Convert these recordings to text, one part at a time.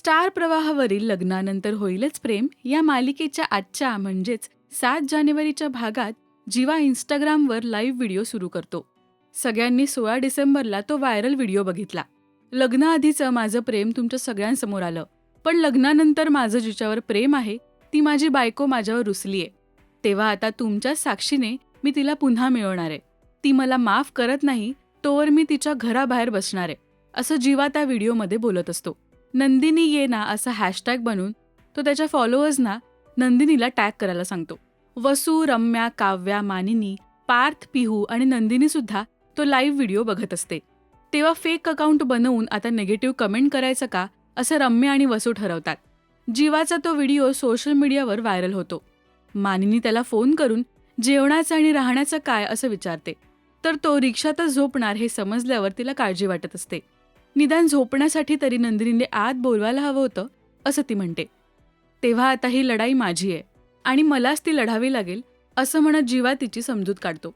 Star प्रवाहावरील लग्नानंतर होईलच प्रेम या मालिकेच्या आजच्या म्हणजेच 7 जानेवारीच्या भागात जीवा इंस्टाग्रामवर लाईव्ह व्हिडिओ सुरू करतो. सगळ्यांनी 16 डिसेंबरला तो व्हायरल व्हिडिओ बघितला. लग्नाआधीचं माझं प्रेम तुमच्या सगळ्यांसमोर आलं, पण लग्नानंतर माझं जिच्यावर प्रेम आहे ती माझी बायको माझ्यावर रुसलीये. तेव्हा आता तुमच्या साक्षीने मी तिला पुन्हा मिळवणार आहे. ती मला माफ करत नाही तोवर मी तिच्या घराबाहेर बसणार आहे, असं जीवा त्या व्हिडिओमध्ये बोलत असतो. नंदिनी ये ना असा हॅशटॅग बनवून तो त्याच्या फॉलोअर्सना नंदिनीला टॅग करायला सांगतो. वसू, रम्या, काव्या, मानिनी, पार्थ, पिहू आणि नंदिनीसुद्धा तो लाईव्ह व्हिडिओ बघत असते. तेव्हा फेक अकाउंट बनवून आता निगेटिव्ह कमेंट करायचं का असं रम्या आणि वसू ठरवतात. जीवाचा तो व्हिडिओ सोशल मीडियावर व्हायरल होतो. मानिनी त्याला फोन करून जेवणाचं आणि राहण्याचं काय असं विचारते, तर तो रिक्षातच झोपणार हे समजल्यावर तिला काळजी वाटत असते. निदान झोपण्यासाठी तरी नंदिनीने आत बोलवायला हवं होतं असं ती म्हणते. तेव्हा आता ही लढाई माझी आहे आणि मलाच ती लढावी लागेल असं म्हणत जीवा तिची समजूत काढतो.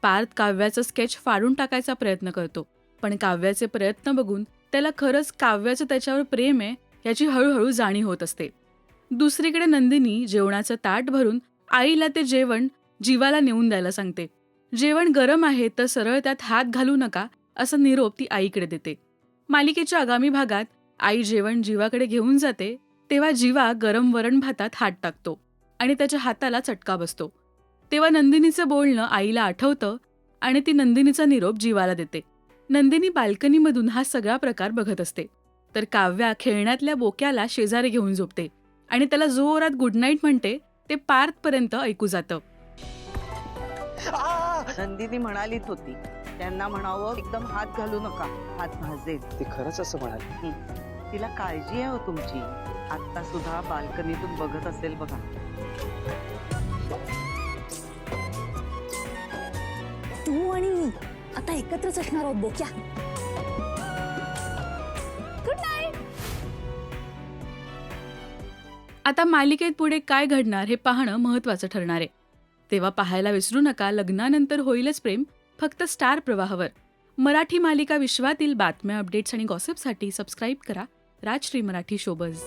पार्थ काव्याचं स्केच फाडून टाकायचा प्रयत्न करतो, पण काव्याचे प्रयत्न बघून त्याला खरंच काव्याचं त्याच्यावर प्रेम आहे याची हळूहळू जाणीव होत असते. दुसरीकडे नंदिनी जेवणाचं ताट भरून आईला ते जेवण जीवाला नेऊन द्यायला सांगते. जेवण गरम आहे तर सरळ त्यात हात घालू नका असा निरोप ती आईकडे देते. मालिकेच्या आगामी भागात आई जेवण जीवाकडे घेऊन जाते तेव्हा जीवा गरम वरण भातात हात टाकतो आणि त्याच्या हाताला चटका बसतो. तेव्हा नंदिनीचं बोलणं आईला आठवतं आणि ती नंदिनीचा निरोप जीवाला देते. नंदिनी बाल्कनीमधून हा सगळा प्रकार बघत असते, तर काव्या खेळण्यातल्या बोक्याला शेजारी घेऊन झोपते आणि त्याला जोरात गुड नाईट म्हणते. ते पार्थपर्यंत ऐकू जातं. नंदिनी म्हणालीच होती त्यांना म्हणावं एकदम हात घालू नका, हात भाजेल. ती खरंच असं म्हणाली. तिला काळजी आहे हो तुमची. आता सुद्धा बाल्कनीतून बघत असेल बघा. तू आणि मी आता एकत्रच असणार आहोत बोक्या. Good night. आता मालिकेत पुढे काय घडणार हे पाहणं महत्त्वाचं ठरणार आहे. तेव्हा पाहायला विसरू नका लग्नानंतर होईलच प्रेम, फक्त स्टार प्रवाहावर. मराठी मालिका विश्वातील बातम्या, अपडेट्स आणि गॉसिपसाठी सबस्क्राईब करा राजश्री मराठी शोबज.